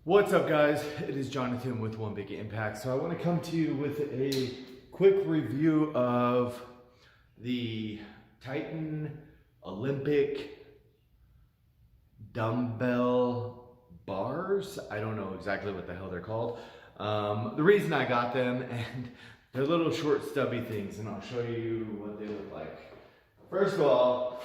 What's up, guys? It is Jonathan with One Big Impact. So I want to come to you with a quick review of the Titan Olympic dumbbell bars. I don't know exactly what the hell they're called. The reason I got them, and they're little short stubby things, and I'll show you what they look like. First of all,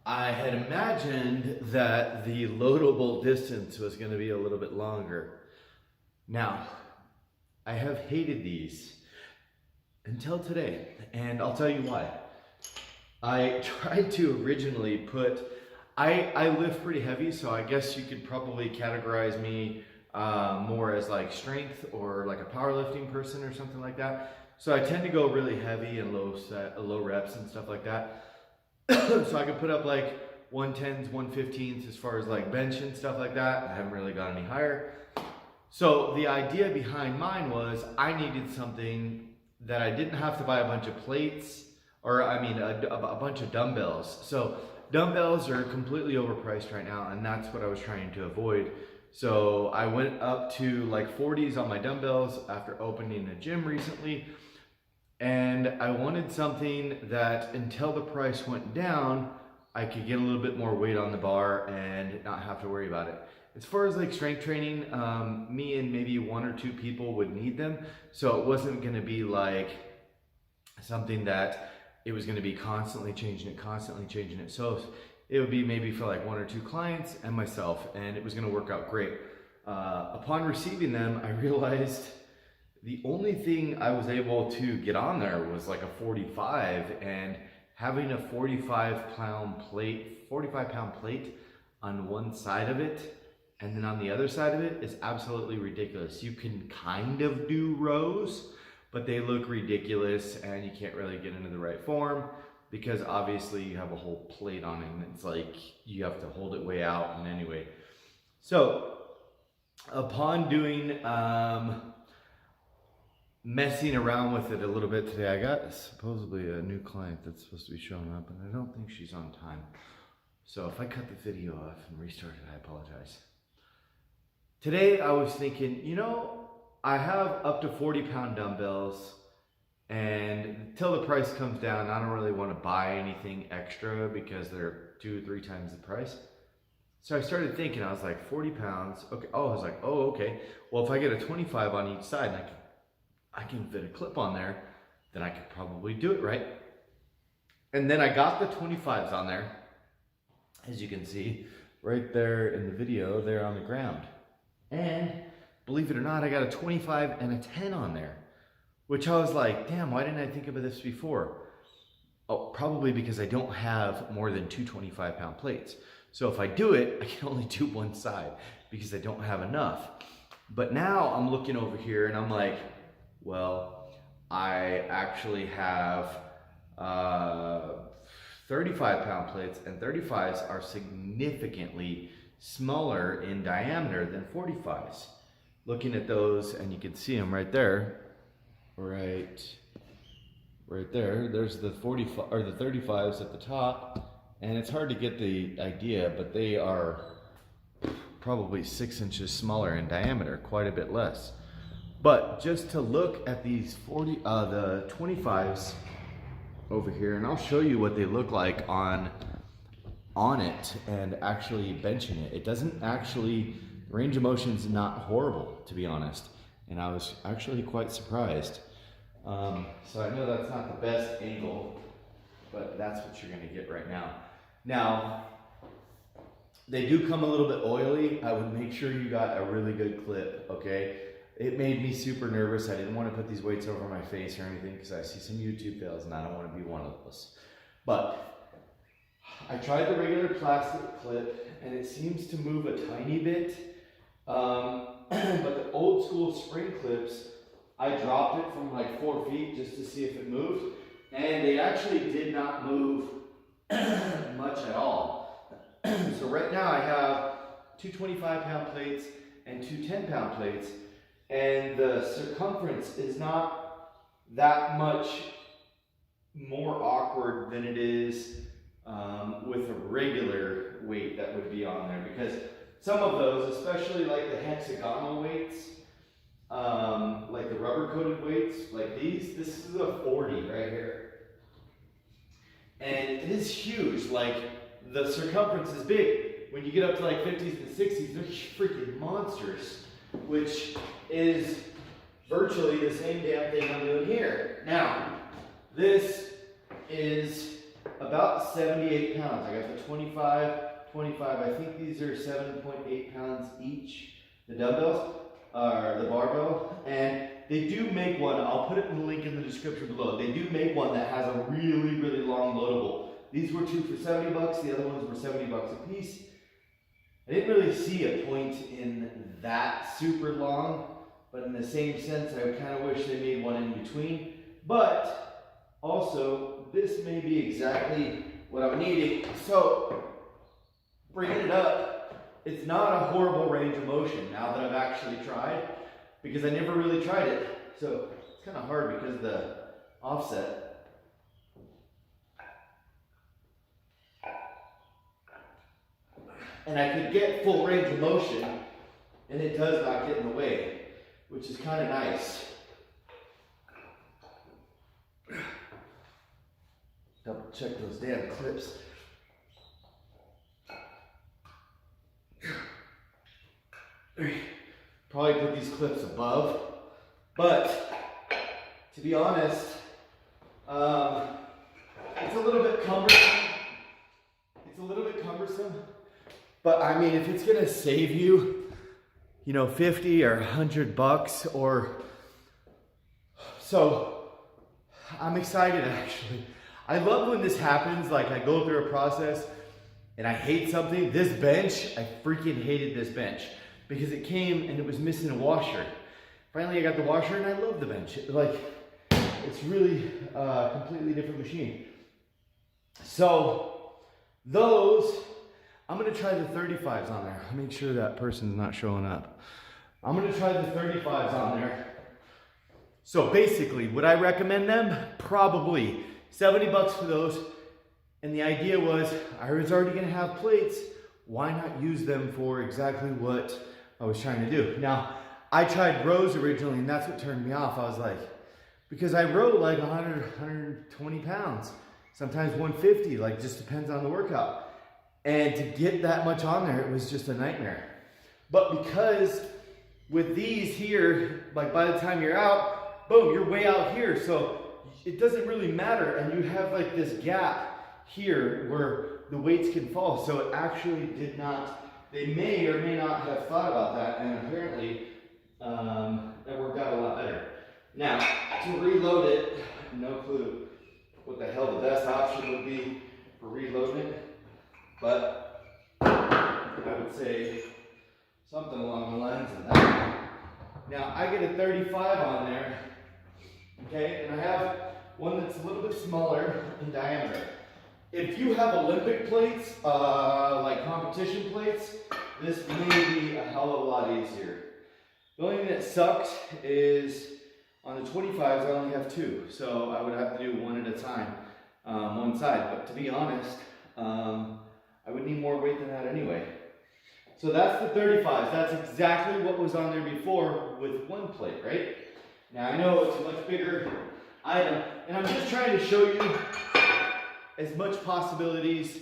I had imagined that the loadable distance was going to be a little bit longer. Now, I have hated these until today, and I'll tell you why. I tried to originally I lift pretty heavy, so I guess you could probably categorize me more as like strength or like a powerlifting person or something like that. So I tend to go really heavy and low reps and stuff like that. So I could put up like 110s, 115s as far as like bench and stuff like that. I haven't really got any higher. So the idea behind mine was I needed something that I didn't have to buy a bunch of plates, or I mean a bunch of dumbbells. So dumbbells are completely overpriced right now, and that's what I was trying to avoid. So I went up to like 40s on my dumbbells after opening a gym recently. And I wanted something that until the price went down, I could get a little bit more weight on the bar and not have to worry about it. As far as like strength training, me and maybe one or two people would need them. So it wasn't gonna be like something that it was gonna be constantly changing it. So it would be maybe for like one or two clients and myself, and it was gonna work out great. Upon receiving them, I realized the only thing I was able to get on there was like a 45, and having a 45-pound plate on one side of it and then on the other side of it is absolutely ridiculous. You can kind of do rows, but they look ridiculous and you can't really get into the right form because obviously you have a whole plate on it and it's like you have to hold it way out. And anyway, so upon doing messing around with it a little bit today, I got supposedly a new client that's supposed to be showing up, and I don't think she's on time. So if I cut the video off and restart it, I apologize. Today I was thinking, I have up to 40-pound dumbbells, and until the price comes down, I don't really want to buy anything extra because they're 2 or 3 times the price. So I started thinking, I was like, 40 pounds, okay. I was like, okay. Well, if I get a 25 on each side, and I can fit a clip on there, then I could probably do it, right? And then I got the 25s on there, as you can see right there in the video, they're on the ground. And believe it or not, I got a 25 and a 10 on there, which I was like, damn, why didn't I think of this before? Oh, probably because I don't have more than 2 25-pound plates. So if I do it, I can only do one side because I don't have enough. But now I'm looking over here and I'm like, well, I actually have 35-pound plates, and 35s are significantly smaller in diameter than 45s. Looking at those, and you can see them right there, right there. There's the 45 or the 35s at the top, and it's hard to get the idea, but they are probably 6 inches smaller in diameter, quite a bit less. But just to look at these the 25s over here, and I'll show you what they look like on it and actually benching it. It doesn't actually, range of motion's not horrible, to be honest. And I was actually quite surprised. So I know that's not the best angle, but that's what you're gonna get right now. Now, they do come a little bit oily. I would make sure you got a really good clip, okay? It made me super nervous. I didn't want to put these weights over my face or anything because I see some YouTube fails and I don't want to be one of those. But I tried the regular plastic clip and it seems to move a tiny bit. But the old school spring clips, I dropped it from like 4 feet just to see if it moved. And they actually did not move much at all. So right now I have 2 25-pound plates and 2 10-pound plates. And the circumference is not that much more awkward than it is with a regular weight that would be on there, because some of those, especially like the hexagonal weights, like the rubber coated weights, like these, this is a 40 right here. And it is huge, like the circumference is big. When you get up to like 50s and 60s, they're freaking monsters, which is virtually the same damn thing I'm doing here. Now, this is about 78 pounds. I got the 25, I think these are 7.8 pounds each, the dumbbells, or the barbell, and they do make one, I'll put it in the link in the description below, they do make one that has a really, really long loadable. These were two for 70 bucks, the other ones were 70 bucks a piece. I didn't really see a point in that super long, but in the same sense, I kind of wish they made one in between. But also, this may be exactly what I'm needing. So, bringing it up, it's not a horrible range of motion now that I've actually tried, because I never really tried it. So, it's kind of hard because of the offset. And I could get full range of motion, and it does not get in the way, which is kind of nice. Double check those damn clips. Probably put these clips above, but to be honest, it's a little bit cumbersome. But I mean, if it's gonna save you, you know, 50 or 100 bucks, or so, I'm excited actually. I love when this happens. Like, I go through a process and I hate something. This bench, I freaking hated this bench because it came and it was missing a washer. Finally, I got the washer and I love the bench. It's really a completely different machine. So those, I'm gonna try the 35s on there. I'll make sure that person's not showing up. I'm gonna try the 35s on there. So basically, would I recommend them? Probably. 70 bucks for those. And the idea was, I was already gonna have plates. Why not use them for exactly what I was trying to do? Now, I tried rows originally, and that's what turned me off. I was like, because I row like 100, 120 pounds, sometimes 150, like just depends on the workout. And to get that much on there, it was just a nightmare. But because with these here, like by the time you're out, boom, you're way out here. So it doesn't really matter. And you have like this gap here where the weights can fall. So it actually did not, they may or may not have thought about that. And apparently that worked out a lot better. Now, to reload it, no clue what the hell the best option would be for reloading it. But I would say something along the lines of that. Now I get a 35 on there, okay, and I have one that's a little bit smaller in diameter. If you have Olympic plates, like competition plates, this may be a hell of a lot easier. The only thing that sucks is on the 25s I only have two, so I would have to do one at a time, one side. But to be honest, I would need more weight than that anyway. So that's the 35s. That's exactly what was on there before with one plate, right? Now I know it's a much bigger item, and I'm just trying to show you as much possibilities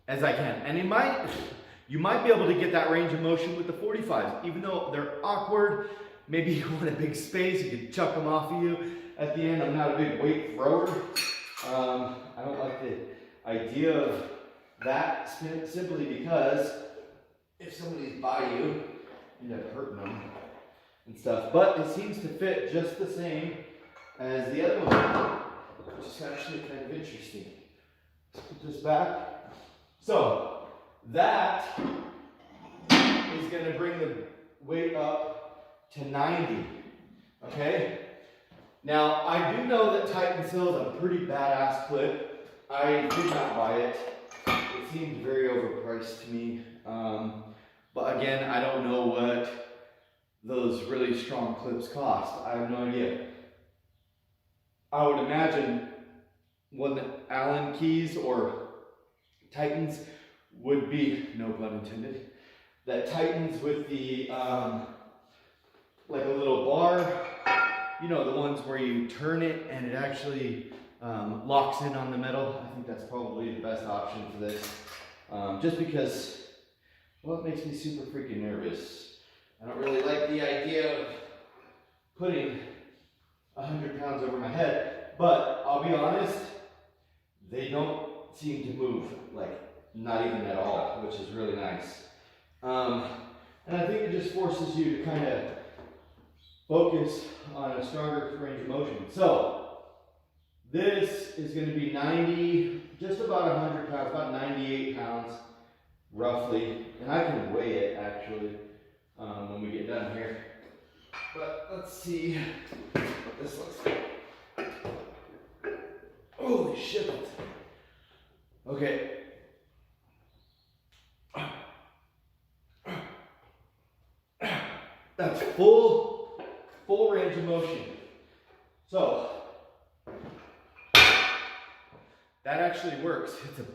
as I can. And you might be able to get that range of motion with the 45s, even though they're awkward. Maybe you want a big space, you can chuck them off of you. At the end, I'm not a big weight thrower. I don't like the idea of that simply because if somebody's by you, you end up hurting them and stuff. But it seems to fit just the same as the other one, which is actually kind of interesting. Let's put this back. So that is going to bring the weight up to 90. Okay? Now, I do know that Titan Seal is a pretty badass clip. I did not buy it. It seemed very overpriced to me. But again, I don't know what those really strong clips cost. I have no idea. I would imagine one that Allen keys or Titans would be, no pun intended, that tightens with the, like a little bar. You know, the ones where you turn it and it actually locks in on the metal. I think that's probably the best option for this. Just because, well, it makes me super freaking nervous. I don't really like the idea of putting 100 pounds over my head, but I'll be honest, they don't seem to move, like not even at all, which is really nice. And I think it just forces you to kind of focus on a stronger range of motion. So this is going to be 90, just about 100 pounds, about 98 pounds roughly, and I can weigh it actually when we get done here. But let's see what this looks like. Holy shit. Okay. That's full range of motion. So that actually works. It's a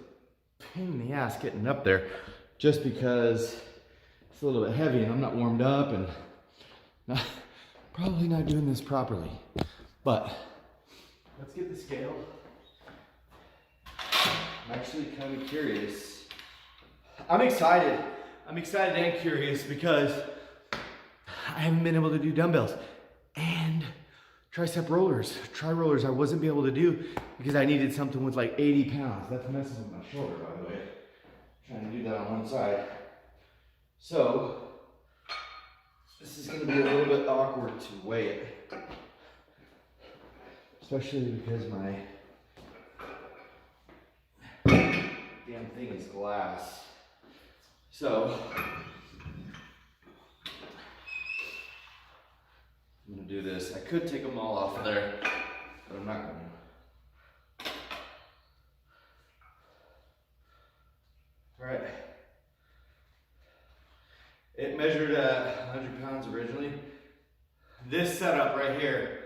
pain in the ass getting up there just because it's a little bit heavy and I'm not warmed up and probably not doing this properly. But let's get the scale. I'm actually kind of curious. I'm excited and curious because I haven't been able to do dumbbells and tricep rollers. Tri-rollers I wasn't able to do because I needed something with like 80 pounds. That's messing with my shoulder, by the way. I'm trying to do that on one side. So this is going to be a little bit awkward to weigh it. Especially because my damn thing is glass. So I'm gonna do this. I could take them all off of there, but I'm not gonna. All right. It measured 100 pounds originally. This setup right here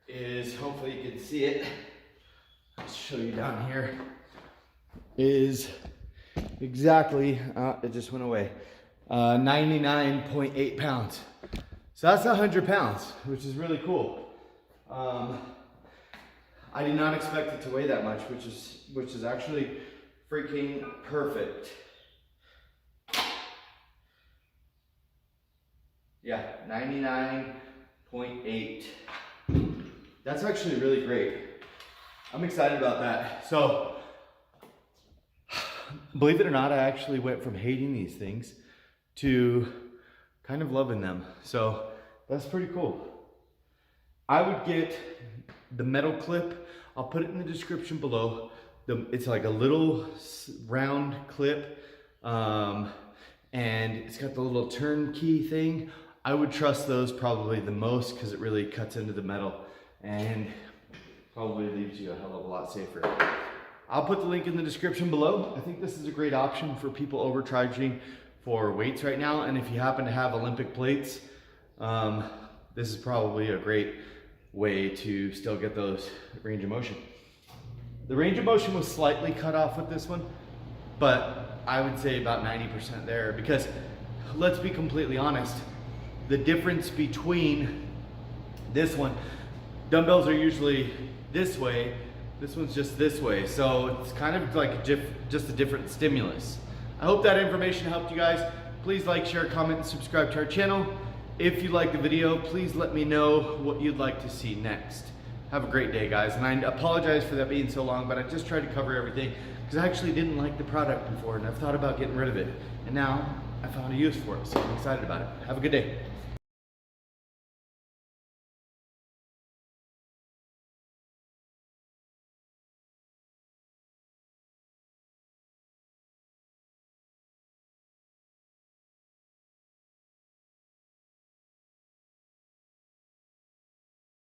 is, hopefully you can see it. I'll show you down here. Is exactly, it just went away, 99.8 pounds. So that's 100 pounds, which is really cool. I did not expect it to weigh that much, which is actually freaking perfect. Yeah, 99.8. That's actually really great. I'm excited about that. So, believe it or not, I actually went from hating these things to kind of loving them. So that's pretty cool. I would get the metal clip. I'll put it in the description below. It's like a little round clip, and it's got the little turnkey thing. I would trust those probably the most because it really cuts into the metal and probably leaves you a hell of a lot safer. I'll put the link in the description below. I think this is a great option for people overcharging for weights right now. And if you happen to have Olympic plates, this is probably a great way to still get those range of motion. The range of motion was slightly cut off with this one, but I would say about 90% there because let's be completely honest, the difference between this one, dumbbells are usually this way, this one's just this way, so it's kind of like just a different stimulus. I hope that information helped you guys. Please like, share, comment, and subscribe to our channel. If you like the video, please let me know what you'd like to see next. Have a great day, guys. And I apologize for that being so long, but I just tried to cover everything because I actually didn't like the product before and I've thought about getting rid of it. And now I found a use for it, so I'm excited about it. Have a good day.